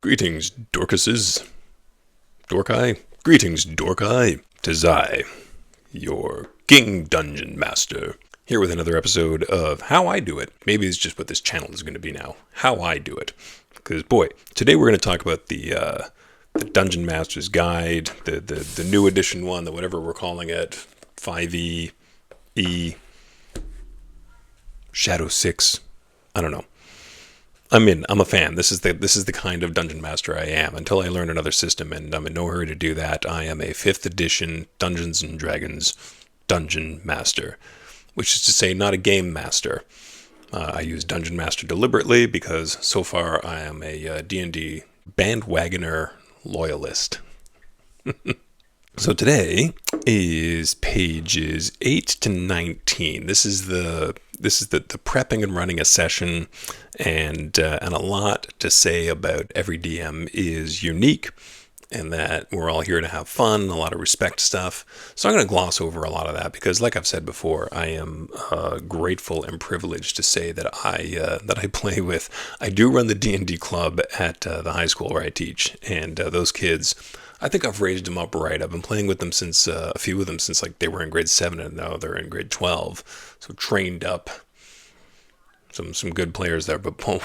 Greetings, Dorcases. Dorkai? Greetings, Dorkai. 'Tis I, your King Dungeon Master, here with another episode of How I Do It. Maybe it's just what this channel is going to be now. How I Do It. Because, boy, today we're going to talk about the Dungeon Master's Guide, the new edition one, the whatever we're calling it, 5e, E, Shadow 6, I don't know. I'm a fan. This is the kind of dungeon master I am. Until I learn another system, and I'm in no hurry to do that, I am a 5th edition Dungeons and Dragons dungeon master, which is to say, not a game master. I use dungeon master deliberately because so far I am a D&D bandwagoner loyalist. So today is pages 8 to 19. This is the prepping and running a session, and a lot to say about every DM is unique, and that we're all here to have fun, a lot of respect stuff. So I'm going to gloss over a lot of that because, like I've said before, I am grateful and privileged to say that I play with. I do run the D&D club at the high school where I teach, and those kids, I think I've raised them up right. I've been playing with them since a few of them since like they were in grade 7, and now they're in grade 12. So trained up some good players there, but boy,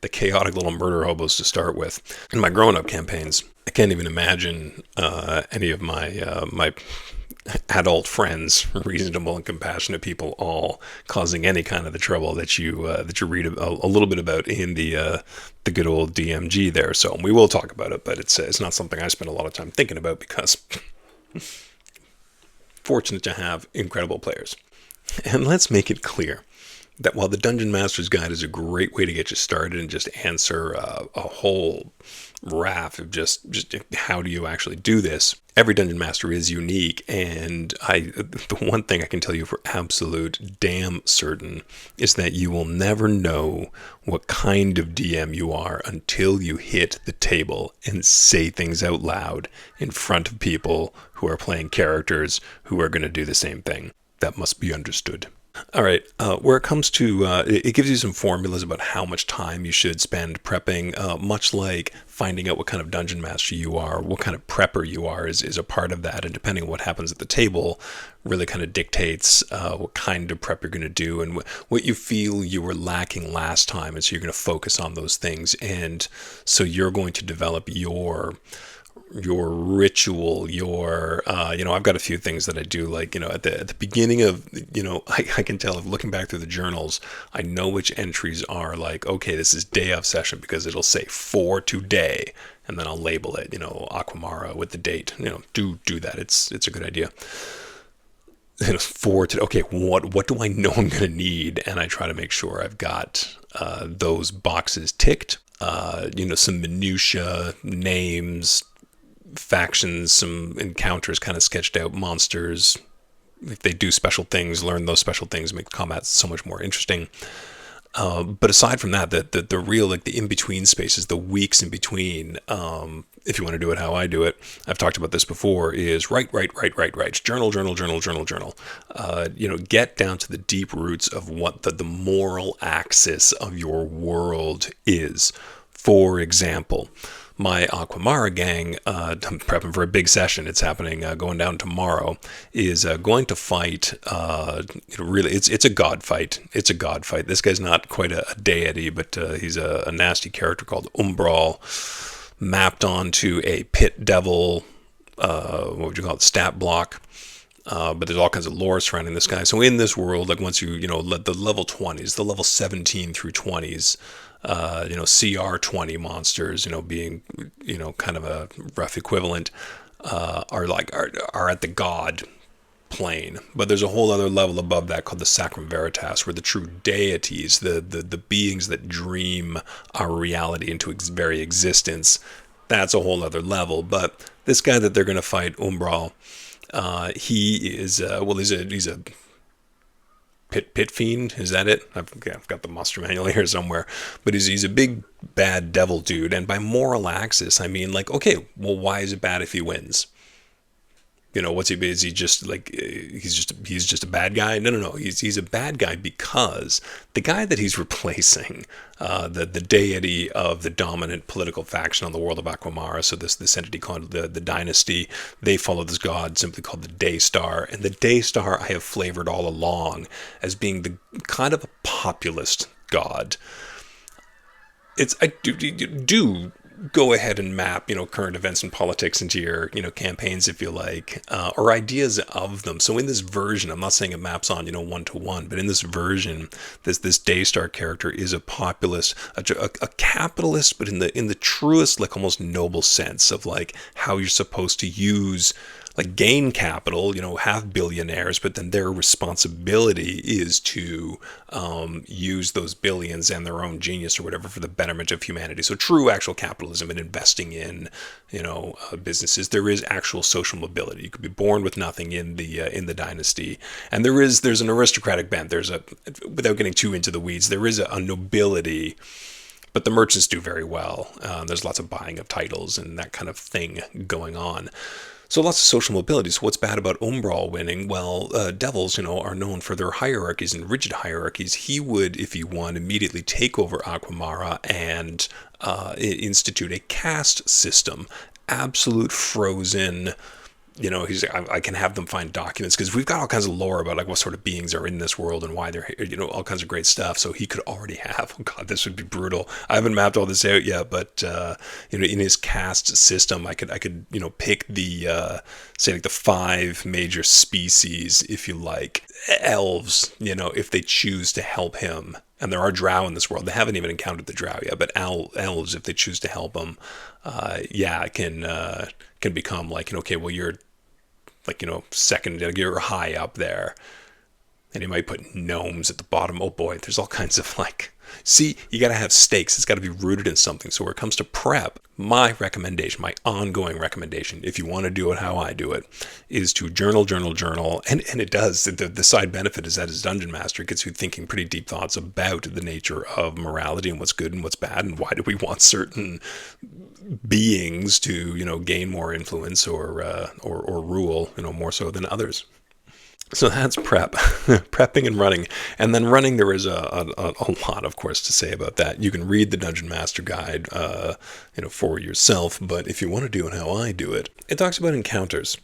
the chaotic little murder hobos to start with. In my growing-up campaigns, I can't even imagine any of my adult friends, reasonable and compassionate people, all causing any kind of the trouble that you read a little bit about in the good old DMG there. So we will talk about it, but it's not something I spend a lot of time thinking about because fortunate to have incredible players. And let's make it clear that while the Dungeon Master's Guide is a great way to get you started and just answer a whole raft of just how do you actually do this, every Dungeon Master is unique, and the one thing I can tell you for absolute damn certain is that you will never know what kind of DM you are until you hit the table and say things out loud in front of people who are playing characters who are going to do the same thing. That must be understood. All right, where it comes to, it gives you some formulas about how much time you should spend prepping, much like finding out what kind of dungeon master you are, what kind of prepper you are is a part of that, and depending on what happens at the table, really kind of dictates what kind of prep you're going to do and what you feel you were lacking last time, and so you're going to focus on those things, and so you're going to develop your ritual, I've got a few things that I do, like, at the beginning of, I can tell if looking back through the journals, I know which entries are like, okay, this is day of session because it'll say for today, and then I'll label it, Aquamara with the date, do that. It's a good idea. For today, okay, what do I know I'm going to need? And I try to make sure I've got those boxes ticked, some minutia, names, factions, some encounters kind of sketched out, monsters, if they do special things, learn those special things, make combat so much more interesting. But aside from that, the real, like, the in-between spaces, the weeks in between, if you want to do it how I do it, I've talked about this before, is write, journal, get down to the deep roots of what the moral axis of your world is. For example, my Aquamara gang, I'm prepping for a big session. It's happening, going down tomorrow, is going to fight, really, it's a god fight. It's a god fight. This guy's not quite a deity, but he's a nasty character called Umbral, mapped onto a pit devil, what would you call it, stat block. But there's all kinds of lore surrounding this guy. So in this world, like, once you, let the level 20s, the level 17 through 20s, CR 20 monsters, being, kind of a rough equivalent, are at the god plane. But there's a whole other level above that called the Sacrum Veritas, where the true deities, the beings that dream our reality into very existence, that's a whole other level. But this guy that they're going to fight, Umbral, he is, he's a pit fiend, is that it? I've got the monster manual here somewhere, but he's a big bad devil dude, and by moral axis I mean, like, okay, well, why is it bad if he wins? What's he? Is he just like he's just a bad guy? No, no, no. He's a bad guy because the guy that he's replacing, the deity of the dominant political faction on the world of Aquamara. So this entity called the Dynasty. They follow this god simply called the Daystar, and the Daystar I have flavored all along as being the kind of a populist god. I do go ahead and map, current events and politics into your, campaigns if you like, or ideas of them. So in this version, I'm not saying it maps on, one to one, but in this version, this Daystar character is a populist, a capitalist, but in the truest, like almost noble sense of like how you're supposed to use, like gain capital, have billionaires, but then their responsibility is to use those billions and their own genius or whatever for the betterment of humanity. So true actual capitalism and investing in, businesses. There is actual social mobility. You could be born with nothing in the dynasty, and there's an aristocratic bent. Without getting too into the weeds, there is a nobility. But the merchants do very well. There's lots of buying of titles and that kind of thing going on. So lots of social mobility. So what's bad about Umbral winning? Well, devils, are known for their hierarchies and rigid hierarchies. He would, if he won, immediately take over Aquamara and institute a caste system. Absolute frozen. I can have them find documents because we've got all kinds of lore about like what sort of beings are in this world and why they're here, all kinds of great stuff. So he could already have, oh God, this would be brutal. I haven't mapped all this out yet, but, in his caste system, I could, pick the, say like the 5 major species, if you like, elves, if they choose to help him. And there are drow in this world. They haven't even encountered the drow yet, but elves, if they choose to help him, can become like, okay, well, you're like, second, you're high up there. And you might put gnomes at the bottom. Oh boy, there's all kinds of like, see, you got to have stakes. It's got to be rooted in something. So where it comes to prep, my recommendation, my ongoing recommendation, if you want to do it how I do it, is to journal. And it does. The side benefit is that as Dungeon Master, it gets you thinking pretty deep thoughts about the nature of morality and what's good and what's bad and why do we want certain beings to, gain more influence or rule, more so than others. So that's prep, prepping and running. And then running, there is a lot, of course, to say about that. You can read the Dungeon Master Guide, for yourself. But if you want to do it how I do it, it talks about encounters.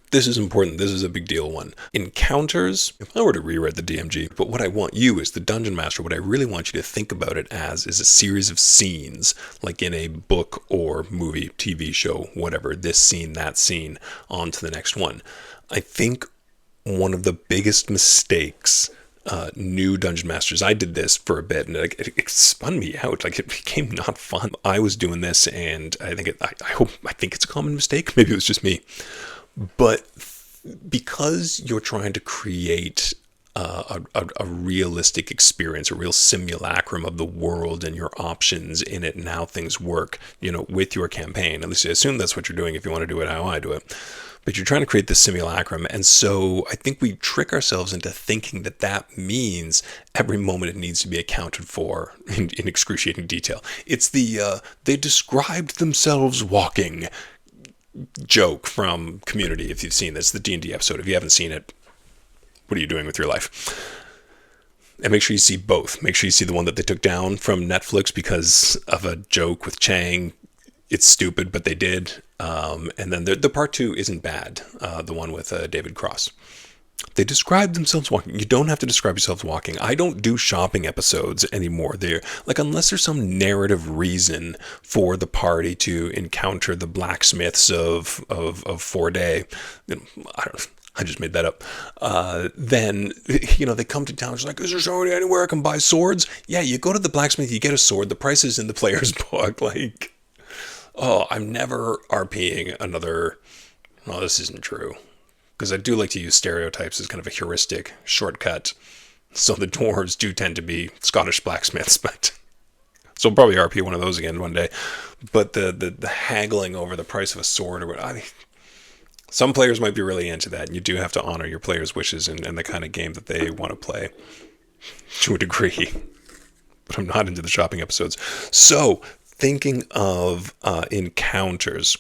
This is important. This is a big deal one. Encounters, if I were to rewrite the DMG, but what I want you as the Dungeon Master, what I really want you to think about it as is a series of scenes, like in a book or movie, TV show, whatever, this scene, that scene, on to the next one. I think one of the biggest mistakes new Dungeon Masters, I did this for a bit and it spun me out. Like it became not fun. I was doing this and I think I think it's a common mistake. Maybe it was just me. But because you're trying to create a realistic experience, a real simulacrum of the world and your options in it and how things work, with your campaign, at least I assume that's what you're doing if you want to do it how I do it. But you're trying to create this simulacrum. And so I think we trick ourselves into thinking that means every moment it needs to be accounted for in excruciating detail. It's the they described themselves walking joke from Community. If you've seen this, the D&D episode, if you haven't seen it, what are you doing with your life? And make sure you see both. Make sure you see the one that they took down from Netflix because of a joke with Chang. It's stupid, but they did. And then the part 2 isn't bad. The one with David Cross. They describe themselves walking. You don't have to describe yourselves walking. I don't do shopping episodes anymore. They're like, unless there's some narrative reason for the party to encounter the blacksmiths of 4-day. I just made that up. Then, they come to town. It's like, is there somebody anywhere I can buy swords? Yeah, you go to the blacksmith, you get a sword. The price is in the player's book. Like, oh, I'm never RPing another. Well, this isn't true. Because I do like to use stereotypes as kind of a heuristic shortcut. So the dwarves do tend to be Scottish blacksmiths, but so I'll probably RP one of those again one day. But the haggling over the price of a sword or what, some players might be really into that, and you do have to honor your players' wishes and the kind of game that they want to play to a degree. But I'm not into the shopping episodes. So thinking of encounters.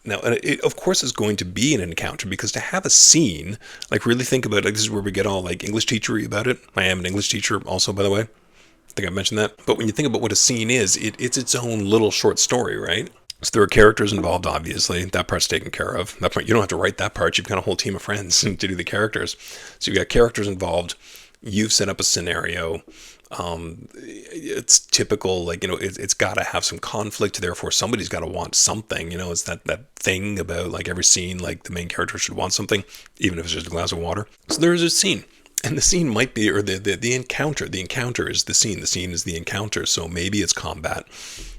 Now, it, of course, is going to be an encounter because to have a scene, like really think about it, like this is where we get all like English teachery about it. I am an English teacher also, by the way. I think I mentioned that. But when you think about what a scene is, it's its own little short story, right? So there are characters involved, obviously. That part's taken care of. That part, you don't have to write that part. You've got a whole team of friends to do the characters. So you've got characters involved. You've set up a scenario. It's typical, like, it's got to have some conflict. Therefore, somebody's got to want something. It's that thing about like every scene, like the main character should want something, even if it's just a glass of water. So there is a scene. And the scene might be, or the encounter. The encounter is the scene. The scene is the encounter. So maybe it's combat.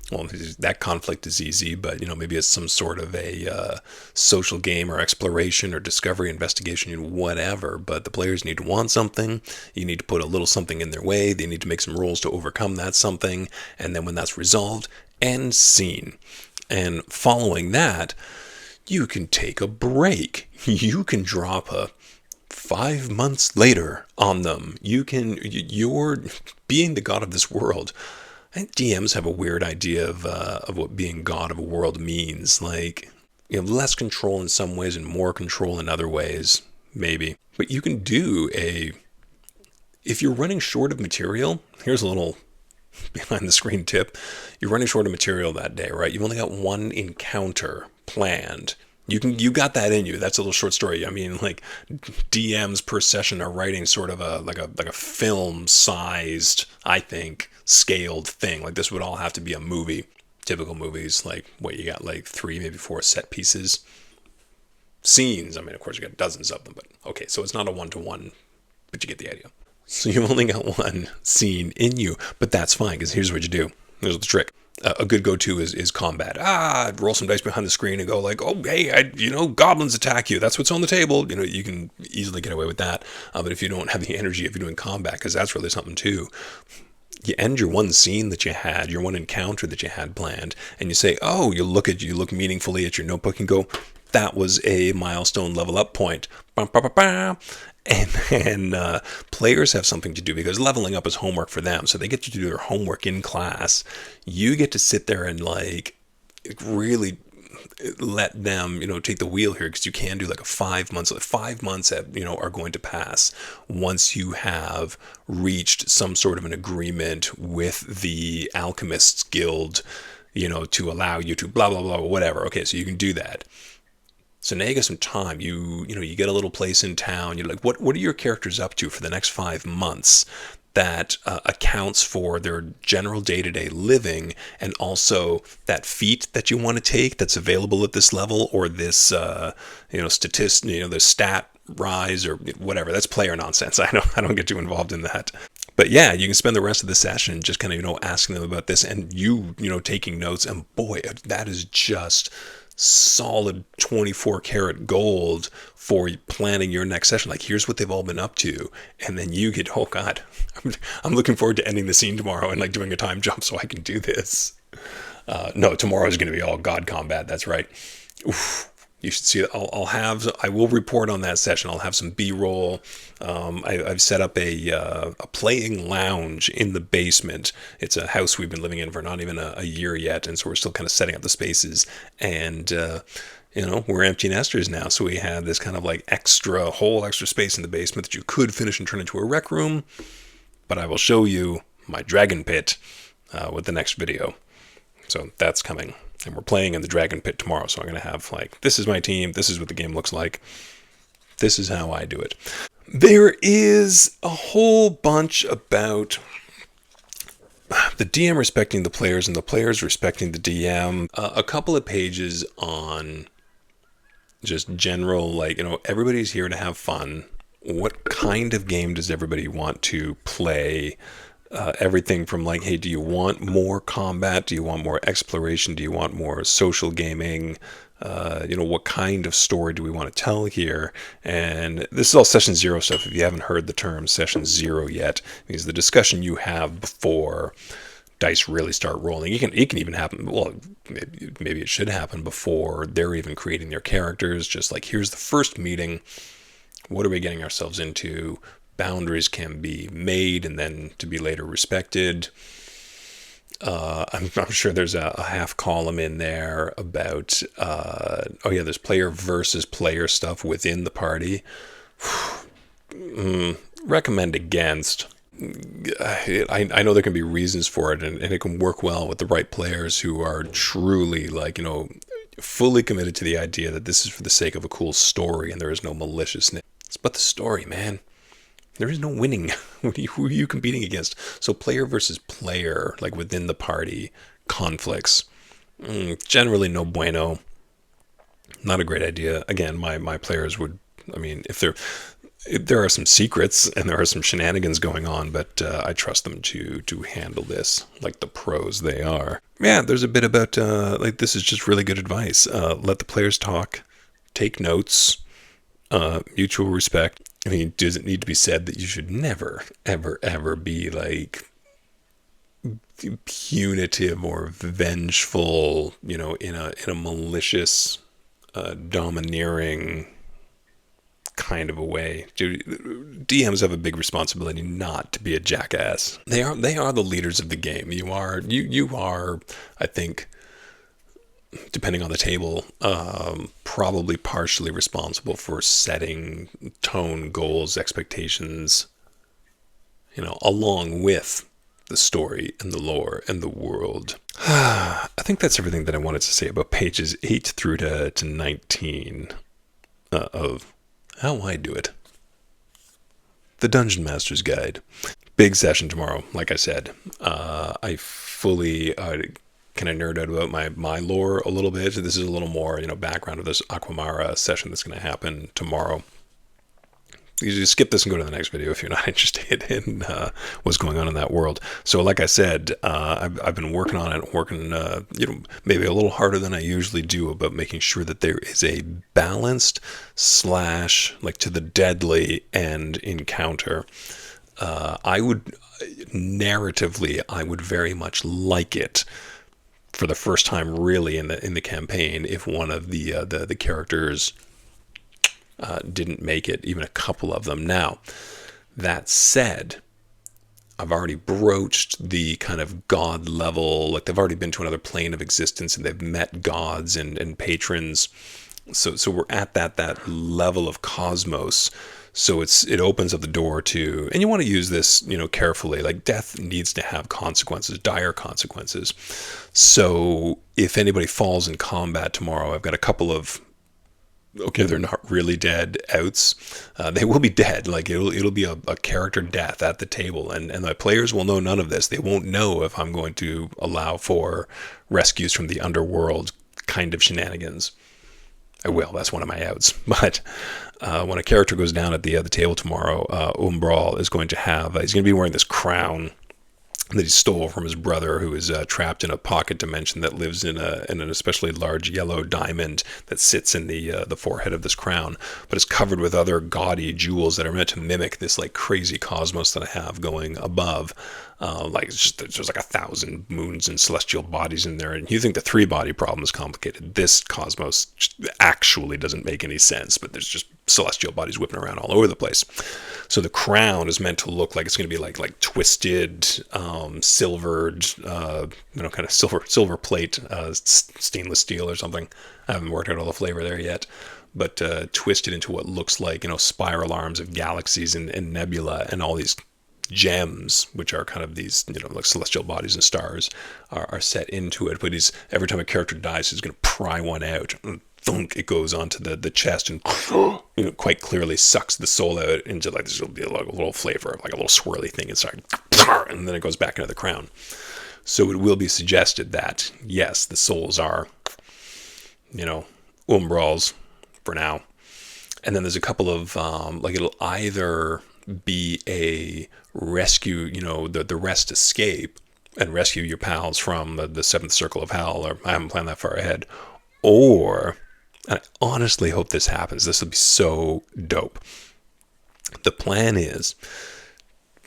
Well, that conflict is easy, but maybe it's some sort of a social game or exploration or discovery, investigation, whatever. But the players need to want something. You need to put a little something in their way. They need to make some rolls to overcome that something. And then when that's resolved, end scene. And following that, you can take a break. You can drop a 5 months later on them. You're being the god of this world. I think DMs have a weird idea of what being god of a world means. Like, less control in some ways and more control in other ways, maybe. But you can do if you're running short of material, here's a little behind the screen tip. You're running short of material that day, right? You've only got one encounter planned. You got that in you. That's a little short story. I mean, like DMs per session are writing sort of a film sized, I think, scaled thing. Like this would all have to be a movie. Typical movies, like what you got, like 3, maybe 4 set pieces, scenes. I mean, of course, you got dozens of them, but okay. So it's not a 1-to-1, but you get the idea. So you've only got one scene in you, but that's fine because here's what you do. Here's the trick. A good go-to is combat. Roll some dice behind the screen and go like, oh, hey, goblins attack you. That's what's on the table. You can easily get away with that. But if you don't have the energy if you're doing combat, because that's really something too, you end your one scene that you had, your one encounter that you had planned, and you say, oh, you look meaningfully at your notebook and go, that was a milestone level up point. And then players have something to do because leveling up is homework for them. So they get to do their homework in class. You get to sit there and like really let them, take the wheel here because you can do like a 5 months. 5 months, are going to pass once you have reached some sort of an agreement with the Alchemists Guild, to allow you to blah, blah, blah, whatever. Okay, so you can do that. So now you got some time. You get a little place in town. You're like, what are your characters up to for the next 5 months that accounts for their general day-to-day living and also that feat that you want to take that's available at this level or this, the stat rise or whatever. That's player nonsense. I don't get too involved in that. But yeah, you can spend the rest of the session just kind of, asking them about this and taking notes. And boy, that is just solid 24 karat gold for planning your next session. Like, here's what they've all been up to. And then you get, oh God, I'm looking forward to ending the scene tomorrow and like doing a time jump so I can do this. No, tomorrow is going to be all God combat. That's right. Oof. You should see it. I will report on that session. I'll have some B-roll. I've set up a playing lounge in the basement. It's a house we've been living in for not even a year yet. And so we're still kind of setting up the spaces. And, we're empty nesters now. So we have this kind of like whole extra space in the basement that you could finish and turn into a rec room. But I will show you my dragon pit with the next video. So that's coming. And we're playing in the Dragon Pit tomorrow. So I'm going to have like, this is my team. This is what the game looks like. This is how I do it. There is a whole bunch about the DM respecting the players and the players respecting the DM. A couple of pages on just general, like, everybody's here to have fun. What kind of game does everybody want to play? Everything from like, hey, do you want more combat? Do you want more exploration? Do you want more social gaming? What kind of story do we want to tell here? And this is all session 0 stuff. If you haven't heard the term session 0 yet, it means the discussion you have before dice really start rolling. It can even happen. Well, maybe it should happen before they're even creating their characters. Just like, here's the first meeting. What are we getting ourselves into? Boundaries can be made and then to be later respected. I'm sure there's a half column in there about, oh yeah, there's player versus player stuff within the party. Recommend against. I know there can be reasons for it, and it can work well with the right players who are truly, like, fully committed to the idea that this is for the sake of a cool story and there is no maliciousness. But the story, man, there is no winning. Who are you competing against? So player versus player, like within the party, conflicts, generally no bueno. Not a great idea. Again, my players would, I mean, if there are some secrets and there are some shenanigans going on, but I trust them to handle this like the pros they are. Yeah, there's a bit about like, this is just really good advice. Let the players talk, take notes, mutual respect. I mean, does it need to be said that you should never, ever, ever be like punitive or vengeful, in a malicious, domineering kind of a way. DMs have a big responsibility not to be a jackass. They are the leaders of the game. You are, I think, depending on the table, probably partially responsible for setting tone, goals, expectations, along with the story and the lore and the world. I think that's everything that I wanted to say about pages 8 through to 19 of How I Do It. The Dungeon Master's Guide. Big session tomorrow, like I said. I fully kind of nerd out about my lore a little bit. This is a little more, background of this Aquamara session that's going to happen tomorrow. You just skip this and go to the next video if you're not interested in what's going on in that world. So like I said, I've been working on it, maybe a little harder than I usually do about making sure that there is a balanced / like to the deadly end encounter. I would very much like it for the first time really in the campaign if one of the characters didn't make it, even a couple of them. Now, that said, I've already broached the kind of god level, like they've already been to another plane of existence and they've met gods and patrons. So we're at that level of cosmos. So it opens up the door to, and you want to use this, carefully. Like death needs to have consequences, dire consequences. So if anybody falls in combat tomorrow, I've got a couple of, okay, they're not really dead outs. They will be dead. Like it'll be a character death at the table, and the players will know none of this. They won't know if I'm going to allow for rescues from the underworld kind of shenanigans. I will. That's one of my outs. But when a character goes down at the table tomorrow, Umbral is going to have. He's going to be wearing this crown that he stole from his brother, who is trapped in a pocket dimension that lives in an especially large yellow diamond that sits in the forehead of this crown, but is covered with other gaudy jewels that are meant to mimic this like crazy cosmos that I have going above. There's like 1,000 moons and celestial bodies in there, and you think the 3-body problem is complicated. This cosmos actually doesn't make any sense, but there's just celestial bodies whipping around all over the place. So the crown is meant to look like it's going to be like twisted, silvered, kind of silver plate, stainless steel or something. I haven't worked out all the flavor there yet, but twisted into what looks like, spiral arms of galaxies and nebula, and all these gems, which are kind of these, like celestial bodies and stars, are set into it. But every time a character dies, he's going to pry one out. Thunk, it goes onto the chest and quite clearly sucks the soul out into like this will be like a little flavor, like a little swirly thing inside, and then it goes back into the crown. So it will be suggested that yes, the souls are, Umbrals for now, and then there's a couple of it'll either be a rescue, the rest escape and rescue your pals from the seventh circle of hell, or I haven't planned that far ahead, or I honestly hope this happens. This will be so dope. The plan is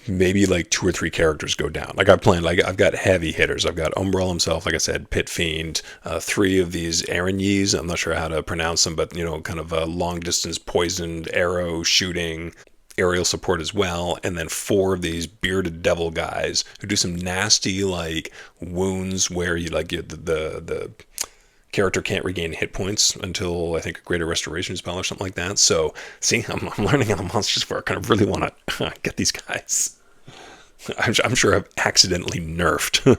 maybe like 2 or 3 characters go down. Like I've planned, like I've got heavy hitters. I've got Umbral himself, like I said, Pit Fiend, 3 of these Aragnese. I'm not sure how to pronounce them, but kind of a long distance poisoned arrow shooting. aerial support as well, and then 4 of these bearded devil guys who do some nasty like wounds where you like the character can't regain hit points until I think a greater restoration spell or something like that. So see, I'm learning how the monsters work. I really want to get these guys. I'm sure I've accidentally nerfed,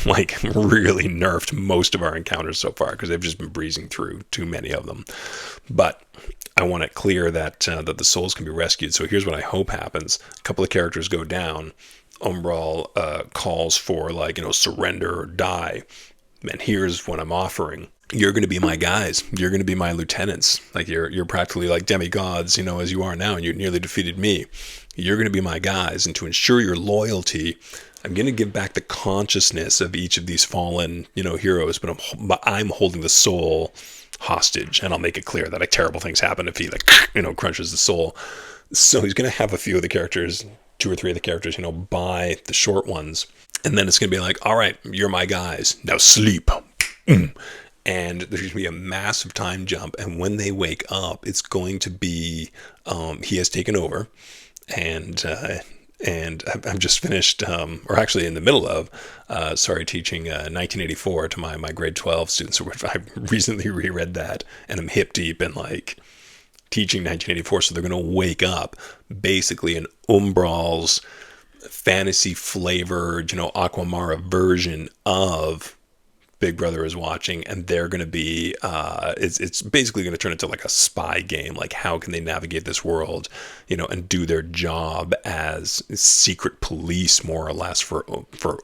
like really nerfed most of our encounters so far because they've just been breezing through too many of them. But I want it clear that that the souls can be rescued. So here's what I hope happens: a couple of characters go down. Umbral calls for like surrender or die, and here's what I'm offering. You're going to be my guys. You're going to be my lieutenants. Like you're practically like demigods, as you are now, and you nearly defeated me. You're going to be my guys, and to ensure your loyalty, I'm going to give back the consciousness of each of these fallen, heroes. But I'm holding the soul hostage, and I'll make it clear that like terrible things happen if he like crunches the soul. So he's going to have a few of the characters, 2 or 3 of the characters, buy the short ones, and then it's going to be like, all right, you're my guys. Now sleep. And there's going to be a massive time jump, and when they wake up, it's going to be he has taken over, and I've just finished, or actually in the middle of, teaching 1984 to my grade 12 students. I recently reread that, and I'm hip deep in like teaching 1984, so they're going to wake up basically in Umbral's fantasy flavored, Aquamara version of Big Brother is watching, and they're going to be it's basically going to turn into like a spy game. Like how can they navigate this world, and do their job as secret police, more or less, for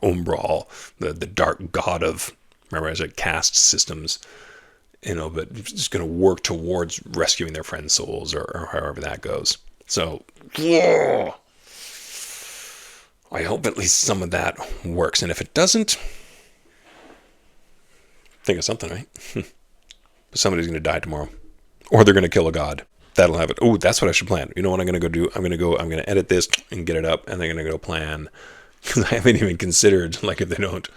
Umbral, the dark god of, remember, as it caste systems, but just going to work towards rescuing their friends' souls, or however that goes. So yeah, I hope at least some of that works, and if it doesn't, think of something, right? But somebody's going to die tomorrow, or they're going to kill a god. That'll have it. Oh, that's what I should plan. You know what I'm going to go do? I'm going to edit this and get it up, and they're going to go plan. Because I haven't even considered, like, if they don't,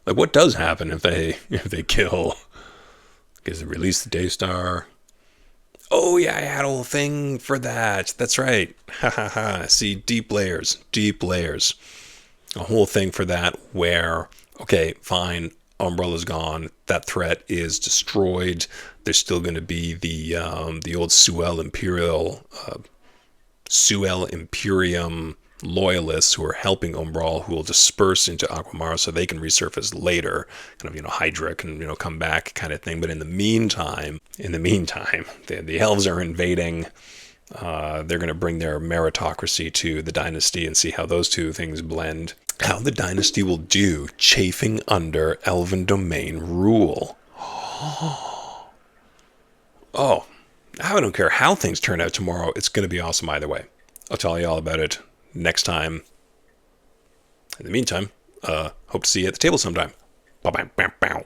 like, what does happen if they kill? Because they release the Daystar. Oh yeah, I had a whole thing for that. That's right. Ha ha ha. See, deep layers. A whole thing for that where, okay, fine, Umbrella's gone. That threat is destroyed. There's still going to be the old Suel Imperium loyalists who are helping Umbral, who will disperse into Aquamara so they can resurface later. Kind of, Hydra can, come back kind of thing. But in the meantime, the elves are invading. They're going to bring their meritocracy to the dynasty and see how those two things blend. How the dynasty will do chafing under Elven domain rule. Oh, I don't care how things turn out tomorrow. It's going to be awesome either way. I'll tell you all about it next time. In the meantime, hope to see you at the table sometime. Bye-bye.